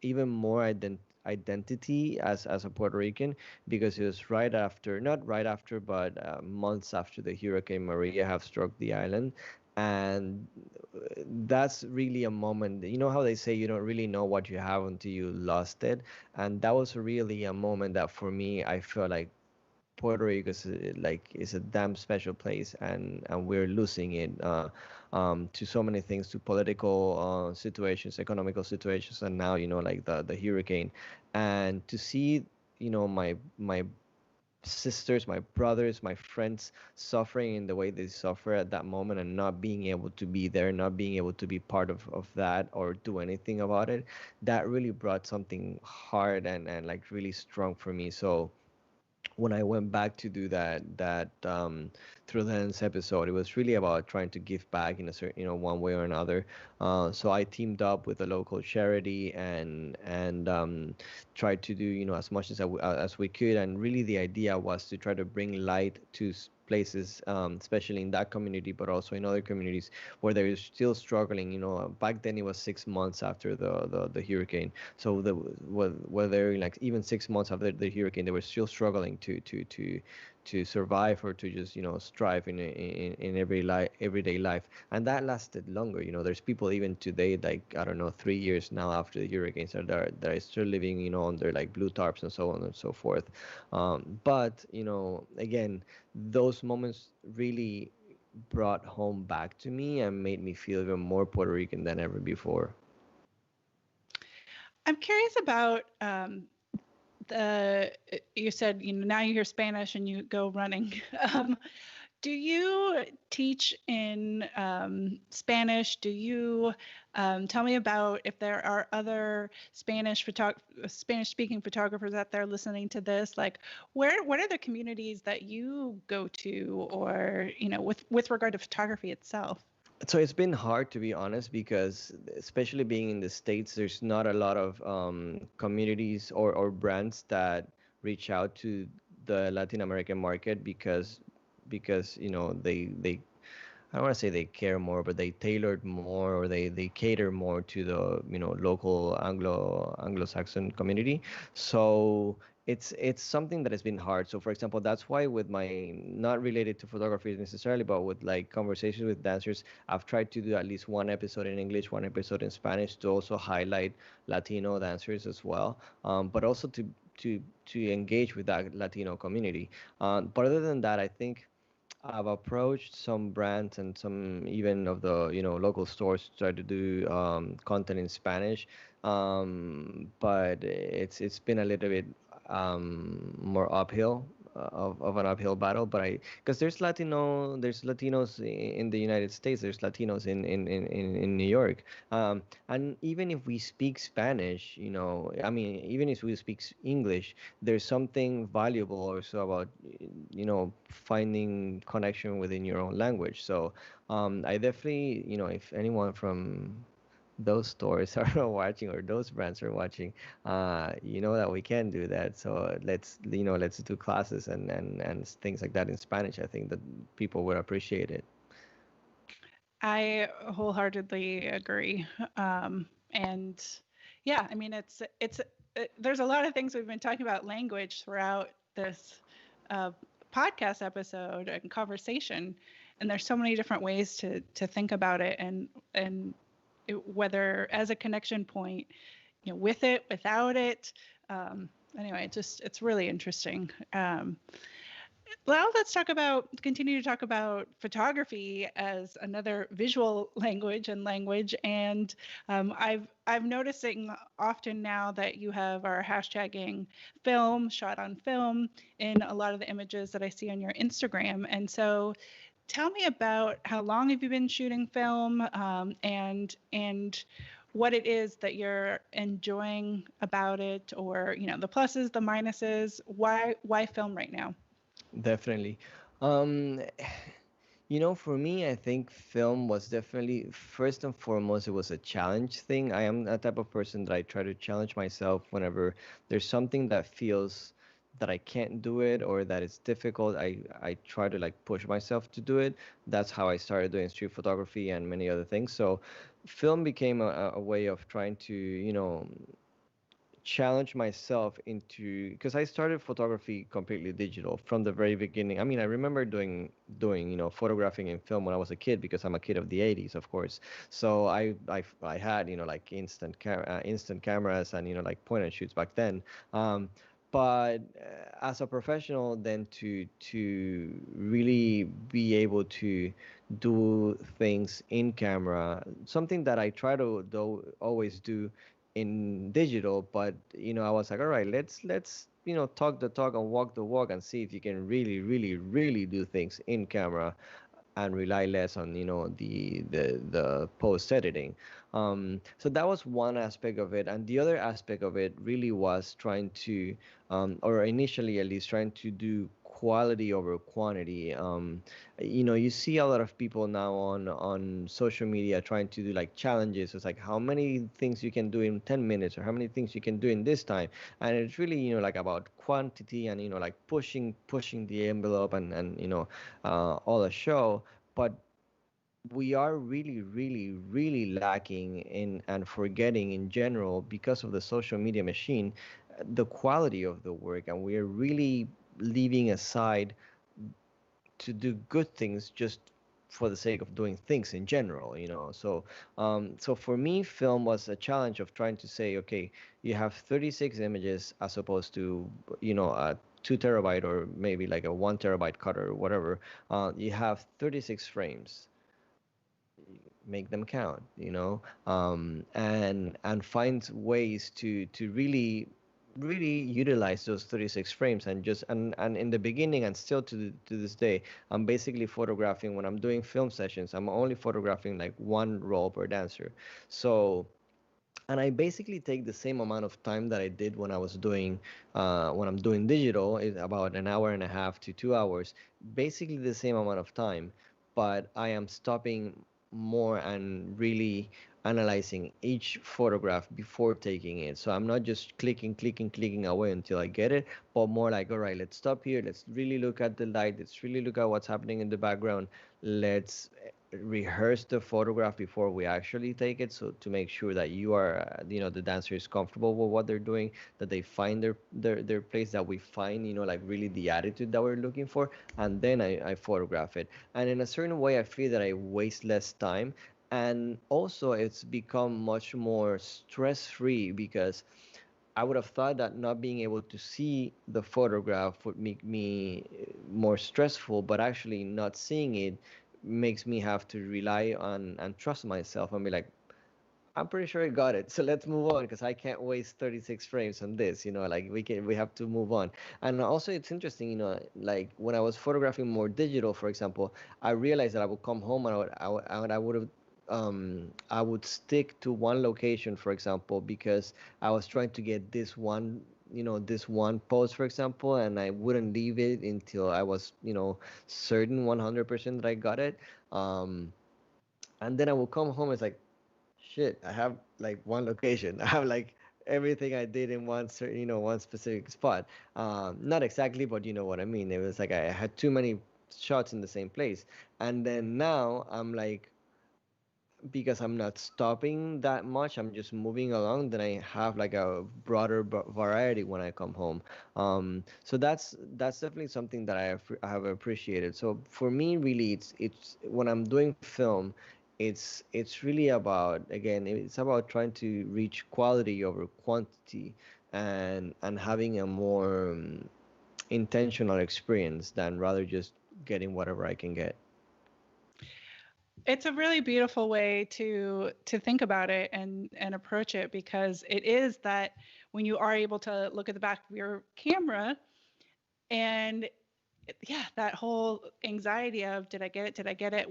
even more identity as a Puerto Rican, because it was right after, not right after, but months after the Hurricane Maria have struck the island. And that's really a moment, how they say you don't really know what you have until you lost it. And that was really a moment that for me, I felt like Puerto Rico is a damn special place, and we're losing it to so many things, to political situations, economical situations, and now like the hurricane, and to see my sisters, my brothers, my friends suffering in the way they suffer at that moment, and not being able to be there, not being able to be part of that or do anything about it, that really brought something hard and like really strong for me. So when I went back to do that through the lens episode, it was really about trying to give back in a certain, one way or another. So I teamed up with a local charity and tried to do, as much as we could. And really, the idea was to try to bring light to places, especially in that community, but also in other communities where they're still struggling. Back then it was 6 months after the hurricane, so whether like even 6 months after the hurricane, they were still struggling to survive, or to just strive in everyday life. And that lasted longer. There's people even today, like, I don't know, 3 years now after the hurricanes, that are still living under like blue tarps and so on and so forth. But again, those moments really brought home back to me and made me feel even more Puerto Rican than ever before. I'm curious about you said, now you hear Spanish and you go running. Um, do you teach in Spanish? Do you tell me about if there are other Spanish-speaking photographers out there listening to this? Like, what are the communities that you go to, or with regard to photography itself? So it's been hard, to be honest, because especially being in the States, there's not a lot of communities or brands that reach out to the Latin American market, because they I don't want to say they care more, but they tailored more, or they cater more to the local Anglo-Saxon community. So it's something that has been hard. So for example, that's why with my, not related to photography necessarily, but with like conversations with dancers, I've tried to do at least one episode in English, one episode in Spanish, to also highlight Latino dancers as well, but also to engage with that Latino community. But other than that, I think I've approached some brands and some even of the local stores to try to do content in Spanish, but it's been a little bit more uphill, of an uphill battle. But because there's Latinos in the United States, there's Latinos in New York, and even if we speak Spanish, I mean, even if we speak English, there's something valuable also about finding connection within your own language. So I definitely, if anyone from those stores are watching, or those brands are watching, that we can do that. So let's do classes and things like that in Spanish. I think that people would appreciate it. I wholeheartedly agree. And yeah, I mean, there's a lot of things we've been talking about language throughout this uh, podcast episode and conversation, and there's so many different ways to think about it, and whether as a connection point, with it, without it. Anyway, it's really interesting. Well, let's continue to talk about photography as another visual language and language. And I'm noticing often now that you are hashtagging film, shot on film, in a lot of the images that I see on your Instagram. And so, tell me about how long have you been shooting film, and what it is that you're enjoying about it, or the pluses, the minuses. Why film right now? Definitely. Um, for me, I think film was definitely first and foremost, it was a challenge thing. I am a type of person that I try to challenge myself whenever there's something that feels that I can't do it or that it's difficult. I try to like push myself to do it. That's how I started doing street photography and many other things. So film became a way of trying to, challenge myself into, because I started photography completely digital from the very beginning. I mean, I remember doing photographing in film when I was a kid because I'm a kid of the 80s, of course. So I had like instant cameras and like point and shoots back then. But as a professional, then to really be able to do things in camera, something that I try to though always do in digital, but I was like, all right, let's talk the talk and walk the walk and see if you can really really really do things in camera and rely less on the post editing. So that was one aspect of it, and the other aspect of it really was trying to, or initially at least, trying to do quality over quantity. You see a lot of people now on social media trying to do like challenges. It's like how many things you can do in 10 minutes or how many things you can do in this time, and it's really like about quantity and like pushing the envelope and all the show. But we are really, really, really lacking in and forgetting in general because of the social media machine, the quality of the work, and we are really leaving aside to do good things just for the sake of doing things in general. So for me, film was a challenge of trying to say, okay, you have 36 images as opposed to a 2 terabyte or maybe like a 1 terabyte cutter or whatever. You have 36 frames, make them count, and find ways to really utilize those 36 frames. And in the beginning and still to this day, I'm basically photographing when I'm doing film sessions. I'm only photographing like one roll per dancer. So, and I basically take the same amount of time that I did when I'm doing digital, is about an hour and a half to 2 hours, basically the same amount of time, but I am stopping more and really analyzing each photograph before taking it. So I'm not just clicking away until I get it, but more like, all right, let's stop here. Let's really look at the light. Let's really look at what's happening in the background. Let's rehearse the photograph before we actually take it, so to make sure that the dancer is comfortable with what they're doing, that they find their place, that we find like really the attitude that we're looking for, and then I photograph it. And in a certain way, I feel that I waste less time, and also it's become much more stress free, because I would have thought that not being able to see the photograph would make me more stressful, but actually not seeing it makes me have to rely on and trust myself and be like, I'm pretty sure I got it. So let's move on, because I can't waste 36 frames on this. Like we have to move on. And also it's interesting, like when I was photographing more digital, for example, I realized that I would come home and I would stick to one location, for example, because I was trying to get this one post, for example, and I wouldn't leave it until I was, certain 100% that I got it. Um, and then I will come home. It's like, shit, I have like one location. I have like everything I did in one certain, one specific spot. Not exactly, but you know what I mean. It was like I had too many shots in the same place. And then now I'm like, because I'm not stopping that much, I'm just moving along, then I have like a broader variety when I come home. So that's definitely something that I have appreciated. So for me, really, it's when I'm doing film, it's really about, again, it's about trying to reach quality over quantity, and having a more intentional experience than rather just getting whatever I can get. It's a really beautiful way to think about it and approach it, because it is that when you are able to look at the back of your camera and yeah, that whole anxiety of did I get it? Did I get it?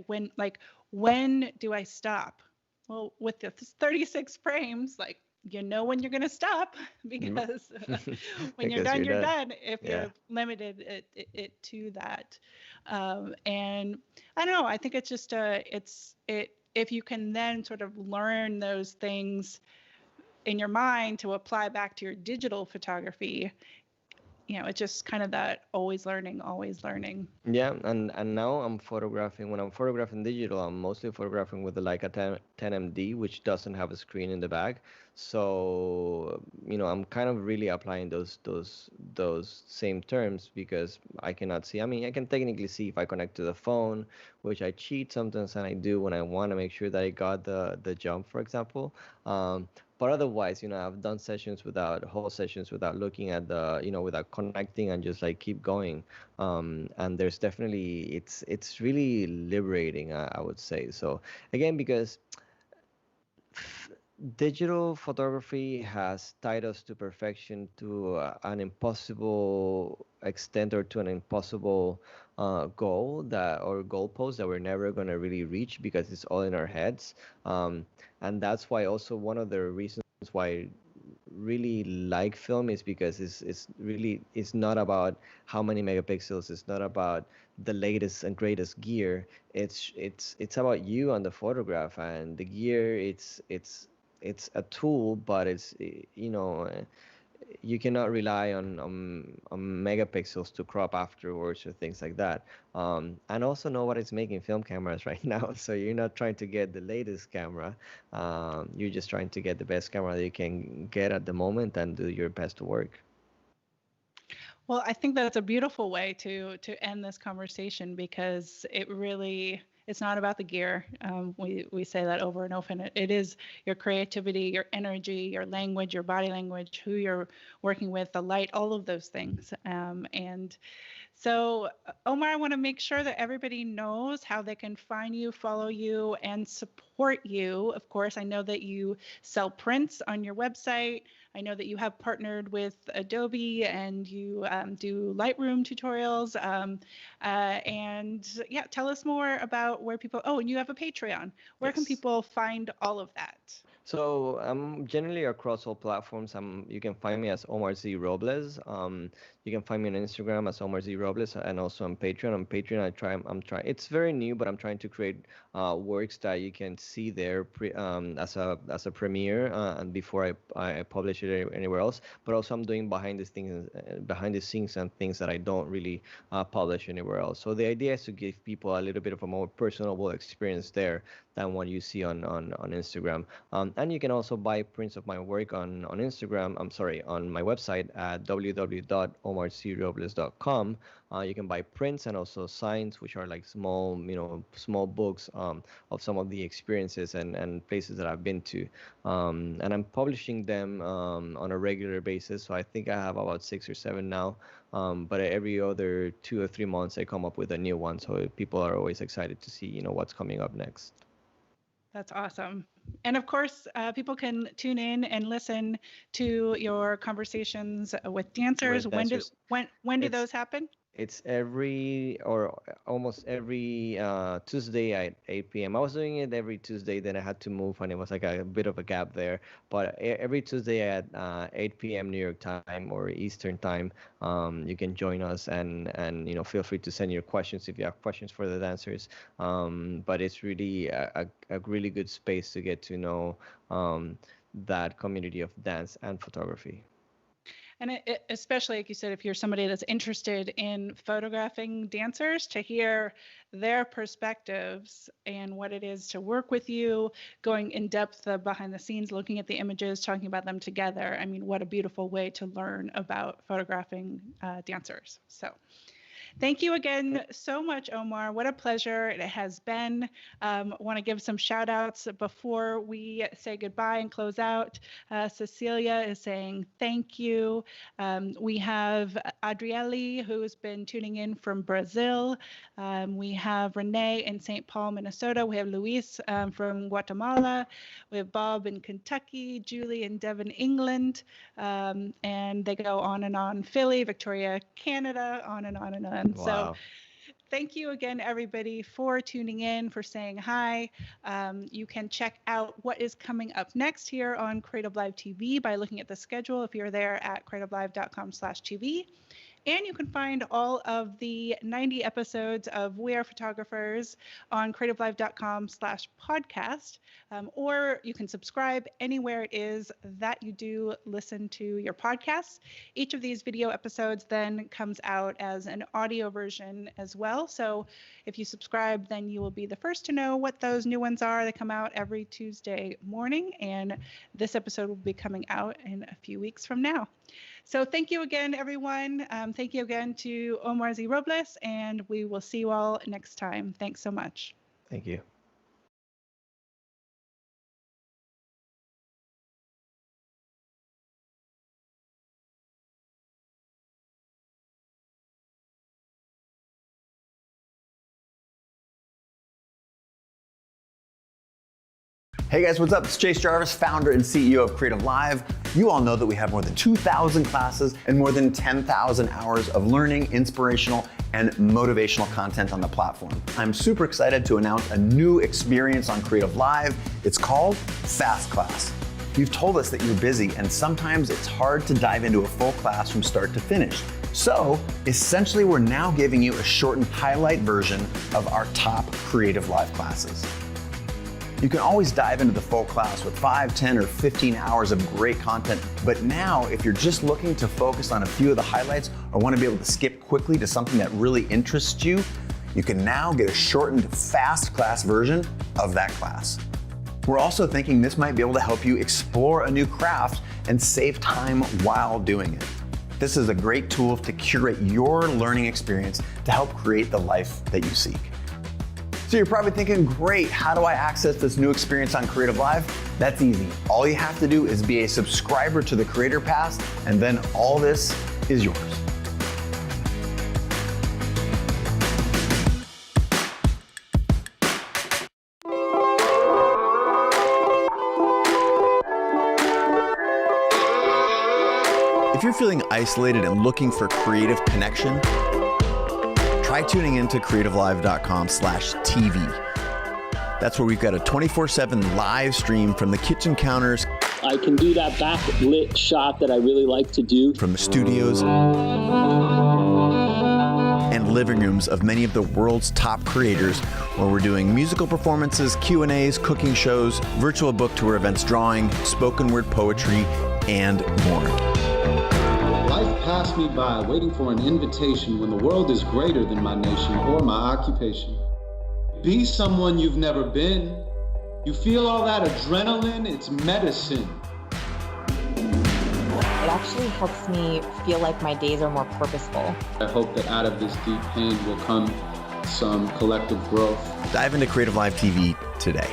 When do I stop? Well, with the 36 frames, like you know when you're going to stop Mm. because when Because you're you're done. done if Yeah. you're limited it to that. And I don't know, I think it's just if you can then sort of learn those things in your mind to apply back to your digital photography, it's just kind of that always learning, always learning. Yeah, and now I'm photographing. When I'm photographing digital, I'm mostly photographing with the Leica 10MD, which doesn't have a screen in the back. So, I'm kind of really applying those same terms because I cannot see. I mean, I can technically see if I connect to the phone, which I cheat sometimes, and I do when I want to make sure that I got the jump, for example. Um, but otherwise, I've done sessions without whole sessions without looking at without connecting and just like keep going. And there's definitely it's really liberating, I would say. So again, because digital photography has tied us to perfection to an impossible extent or to an impossible goal that or goalpost that we're never going to really reach because it's all in our heads. And that's why also one of the reasons why really like film is because it's not about how many megapixels, it's not about the latest and greatest gear. It's about you on the photograph, and the gear it's a tool, but you cannot rely on megapixels to crop afterwards or things like that. And also nobody's making film cameras right now, so you're not trying to get the latest camera. You're just trying to get the best camera that you can get at the moment and do your best work. Well, I think that's a beautiful way to end this conversation, because it's not about the gear. We say that over and over, and it is your creativity, your energy, your language, your body language, who you're working with, the light, all of those things. And so, Omar, I want to make sure that everybody knows how they can find you, follow you, and support you. Of course, I know that you sell prints on your website. I know that you have partnered with Adobe and you do Lightroom tutorials. And yeah, tell us more about where people, oh, and you have a Patreon. Where can Yes. people find all of that? So I'm generally across all platforms. You can find me as Omar Z Robles. You can find me on Instagram as Omar Z Robles, and also on Patreon. On Patreon, I'm trying. It's very new, but I'm trying to create works that you can see there as a premiere, and before I publish it anywhere else. But also I'm doing behind the scenes and things that I don't really publish anywhere else. So the idea is to give people a little bit of a more personable experience there than what you see on Instagram. And you can also buy prints of my work on Instagram. I'm sorry, on my website at www.omarcrobles.com. You can buy prints and also signs, which are like small books of some of the experiences and places that I've been to. And I'm publishing them on a regular basis. So I think I have about 6 or 7 now. But every other 2 or 3 months, I come up with a new one. So people are always excited to see, what's coming up next. That's awesome. And of course, people can tune in and listen to your conversations with dancers. With dancers. When do It's those happen? It's every or almost every Tuesday at 8 p.m. I was doing it every Tuesday, then I had to move, and it was like a bit of a gap there. But every Tuesday at 8 p.m. New York time or Eastern time, you can join us and feel free to send your questions if you have questions for the dancers. But it's really a really good space to get to know that community of dance and photography. And especially, like you said, if you're somebody that's interested in photographing dancers, to hear their perspectives and what it is to work with you, going in depth behind the scenes, looking at the images, talking about them together. I mean, what a beautiful way to learn about photographing dancers. So Thank you again so much, Omar. What a pleasure it has been. Want to give some shout outs before we say goodbye and close out. Cecilia is saying thank you. We have Adrieli, who has been tuning in from Brazil. We have Renee in St. Paul, Minnesota. We have Luis from Guatemala. We have Bob in Kentucky, Julie in Devon, England. And they go on and on. Philly, Victoria, Canada, on and on and on. Wow. So thank you again, everybody, for tuning in, for saying hi. You can check out what is coming up next here on Creative Live TV by looking at the schedule if you're there at creativelive.com/TV. And you can find all of the 90 episodes of We Are Photographers on creativelive.com/podcast. Or you can subscribe anywhere it is that you do listen to your podcasts. Each of these video episodes then comes out as an audio version as well. So if you subscribe, then you will be the first to know what those new ones are. They come out every Tuesday morning, and this episode will be coming out in a few weeks from now. So thank you again, everyone. Thank you again to Omar Z Robles, and we will see you all next time. Thanks so much. Thank you. Hey guys, what's up? It's Chase Jarvis, founder and CEO of Creative Live. You all know that we have more than 2,000 classes and more than 10,000 hours of learning, inspirational, and motivational content on the platform. I'm super excited to announce a new experience on Creative Live. It's called Fast Class. You've told us that you're busy and sometimes it's hard to dive into a full class from start to finish. So essentially, we're now giving you a shortened highlight version of our top Creative Live classes. You can always dive into the full class with 5, 10, or 15 hours of great content. But now, if you're just looking to focus on a few of the highlights or want to be able to skip quickly to something that really interests you, you can now get a shortened fast class version of that class. We're also thinking this might be able to help you explore a new craft and save time while doing it. This is a great tool to curate your learning experience to help create the life that you seek. So you're probably thinking, great, how do I access this new experience on Creative Live? That's easy. All you have to do is be a subscriber to the Creator Pass, and then all this is yours. If you're feeling isolated and looking for creative connection, try tuning into creativelive.com/TV. That's where we've got a 24/7 live stream from the kitchen counters. I can do that backlit shot that I really like to do. From the studios and living rooms of many of the world's top creators, where we're doing musical performances, Q&As, cooking shows, virtual book tour events, drawing, spoken word poetry, and more. Life passed me by waiting for an invitation when the world is greater than my nation or my occupation. Be someone you've never been. You feel all that adrenaline, it's medicine. It actually helps me feel like my days are more purposeful. I hope that out of this deep pain will come some collective growth. Dive into Creative Live TV today.